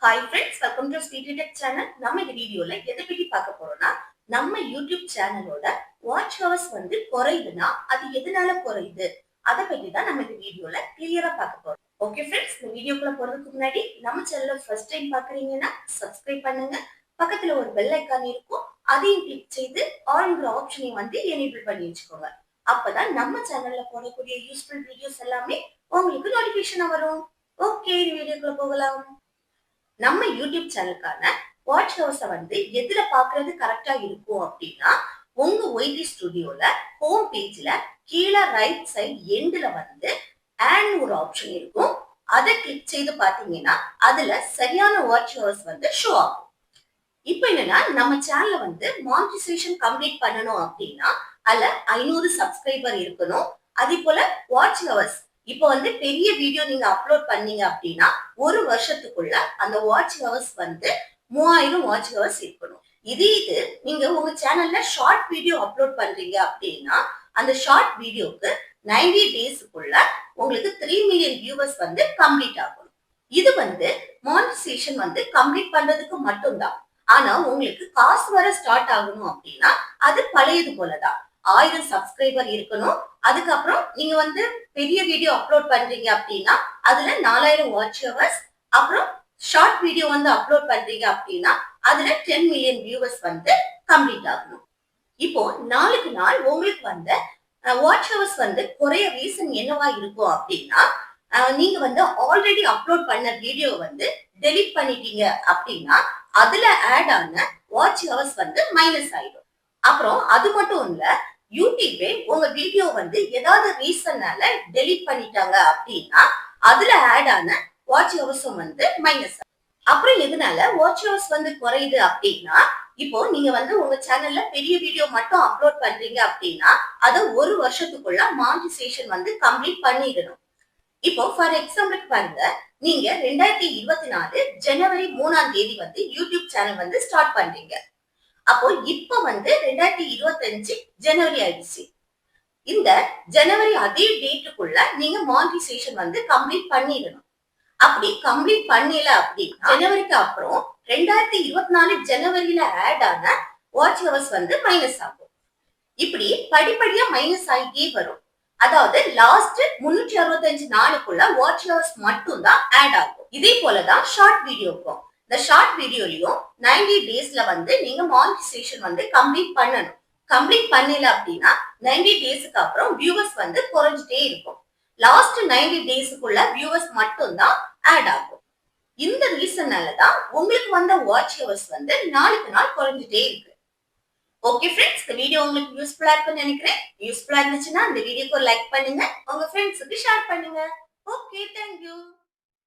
Hi friends, welcome to Speedy Tech channel. நம்ம இந்த வீடியோல எதை பத்தி பார்க்க போறோம்னா, நம்ம YouTube சேனலோட வாட்ச் ஹவர்ஸ் வந்து குறையுதுன்னா அது எதனால குறையுது அதை பத்தி தான் நம்ம இந்த வீடியோல கிளியரா பார்க்க போறோம். ஓகே ஃப்ரெண்ட்ஸ், இந்த வீடியோக்குள்ள போறதுக்கு முன்னாடி நம்ம சேனலை ஃபர்ஸ்ட் டைம் பாக்குறீங்கன்னா சப்ஸ்கிரைப் பண்ணுங்க. பக்கத்துல ஒரு பெல் ஐகான் இருக்கும், அதையும் கிளிக் செய்து ஆல்ங்கிற ஆப்ஷனையும் வந்து எனேபிள் பண்ணி வச்சுக்கோங்க. அப்பதான் நம்ம சேனல்ல போடக்கூடிய யூஸ்ஃபுல் வீடியோஸ் எல்லாமே உங்களுக்கு நோட்டிபிகேஷனா வரும். ஓகே, வீடியோக்குள்ள போகலாம். நம்ம யூடியூப் சேனலுக்கான வாட்ச் ஹவர்ஸை வந்து எதுல பாக்குறது கரெக்டா இருக்கும் அப்படின்னா, உங்க ஒய்டி ஸ்டுடியோல ஹோம் பேஜ்ல கீழே ரைட் சைட் எண்ட்ல வந்து ஆட் ஒரு ஆப்ஷன் இருக்கும். அதை கிளிக் செய்து பாத்தீங்கன்னா அதுல சரியான வாட்ச் ஹவர்ஸ் வந்து ஷோ ஆகும். இப்போ என்னன்னா, நம்ம சேனல்ல வந்து மானிட்டைசேஷன் கம்ப்ளீட் பண்ணணும் அப்படின்னா அதுல 500 சப்ஸ்கிரைபர் இருக்கணும். அதே போல வாட்ச் ஹவர்ஸ் இப்போ வந்து பெரிய வீடியோ நீங்க அப்லோட் பண்ணீங்க அப்படின்னா ஒரு வருஷத்துக்குள்ள அந்த வாட்ச் ஹவர்ஸ் வந்து 3000 வாட்ச் ஹவர்ஸ் இருக்கணும். இது நீங்க உங்க சேனல்ல ஷார்ட் வீடியோ அப்லோட் பண்றீங்க அப்படின்னா அந்த ஷார்ட் வீடியோக்கு 90 டேஸ்க்குள்ள உங்களுக்கு 3 மில்லியன் வியூவர்ஸ் வந்து கம்ப்ளீட் ஆகணும். இது வந்து மானிட்டைசேஷன் வந்து கம்ப்ளீட் பண்றதுக்கு மட்டும்தான். ஆனா உங்களுக்கு காசு வர ஸ்டார்ட் ஆகணும் அப்படின்னா அது பழையது போலதான். 1000 சப்ஸ்கிரைபர் இருக்கணும். அதுக்கப்புறம் நீங்க வந்து பெரிய வீடியோ அப்லோட் பண்றீங்க அப்படின்னா அதுல 4000 வாட்ச் ஹவர்ஸ், அப்புறம் ஷார்ட் வீடியோ வந்து அப்லோட் பண்றீங்க அப்படின்னா அதுல 10 மில்லியன் வியூவர்ஸ் வந்து கம்ப்ளீட் ஆகணும். இப்போ நாளுக்கு நாள் உங்களுக்கு வந்து வாட்ச் ஹவர்ஸ் வந்து குறைய ரீசன் என்னவா இருக்கும் அப்படின்னா, நீங்க வந்து ஆல்ரெடி அப்லோட் பண்ண வீடியோ வந்து டெலீட் பண்ணிட்டீங்க அப்படின்னா அதுல ஆட் ஆன வாட்ச் ஹவர்ஸ் வந்து மைனஸ் ஆயிடும். அப்புறம் அது மட்டும் இல்ல, யூடியூபே உங்க வீடியோ வந்து ஏதாவது ரீசன்னால டெலீட் பண்ணிட்டாங்க அப்படின்னா அதுல ஆட் ஆன வாட்ச் ஹவர்ஸும் வந்து மைனஸ். அப்புறம் எதனால வாட்ச் ஹவர்ஸ் வந்து குறையுது அப்படின்னா, இப்போ நீங்க வந்து உங்க சேனல்ல பெரிய வீடியோ மட்டும் அப்லோட் பண்றீங்க அப்படின்னா அதை ஒரு வருஷத்துக்குள்ள மானிட்டைசேஷன் வந்து கம்ப்ளீட் பண்ணிடணும். இப்போ ஃபார் எக்ஸாம்பிளுக்கு பாருங்க, நீங்க 2024 ஜனவரி 3ஆம் தேதி வந்து யூடியூப் சேனல் வந்து ஸ்டார்ட் பண்றீங்க. அப்போ இப்ப வந்து 2025 ஜனவரி ஆயிடுச்சு. இந்த ஜனவரி அதே டேட்டுக்குள்ள நீங்க மானிட்டைசேஷன் வந்து கம்ப்ளீட் பண்ணிடணும். அப்படி கம்ப்ளீட் பண்ணல அப்படின்னா ஜனவரிக்கு அப்புறம் 2024 ஜனவரியில ஆட் ஆன வாட்ச் ஹவர்ஸ் வந்து மைனஸ் ஆகும். இப்படி படிப்படியா மைனஸ் ஆகிட்டே வரும். அதாவது லாஸ்ட் 365 நாளுக்குள்ள வாட்ச் ஹவர்ஸ் மட்டும் தான் ஆட் ஆகும். இதே போலதான் ஷார்ட் வீடியோக்கும். இந்த ஷார்ட் வீடியோலயும் 90 டேஸ்ல வந்து நீங்க மானிட்டைசேஷன் வந்து கம்ப்ளீட் பண்ணணும். கம்ப்ளீட் பண்ணல அப்படின்னா 90 டேஸ்க்கு அப்புறம் வியூவர்ஸ் வந்து குறைஞ்சிட்டே இருக்கும். லாஸ்ட் 90 டேஸ்க்குள்ள வியூவர்ஸ் மட்டும் தான் ஆட் ஆகும். இந்த ரீசன்னால தான் உங்களுக்கு வந்த வாட்ச் ஹவர்ஸ் வந்து நாளுக்கு நாள் குறைஞ்சிட்டே இருக்கு. ஓகே ஃப்ரெண்ட்ஸ், இந்த வீடியோ உங்களுக்கு யூஸ்ஃபுல்லா இருக்கும்னு நினைக்கிறேன். யூஸ்ஃபுல்லா இருந்துச்சுன்னா இந்த வீடியோக்கு லைக் பண்ணுங்க, உங்க ஃப்ரெண்ட்ஸுக்கு ஷேர் பண்ணுங்க. Okay, thank you.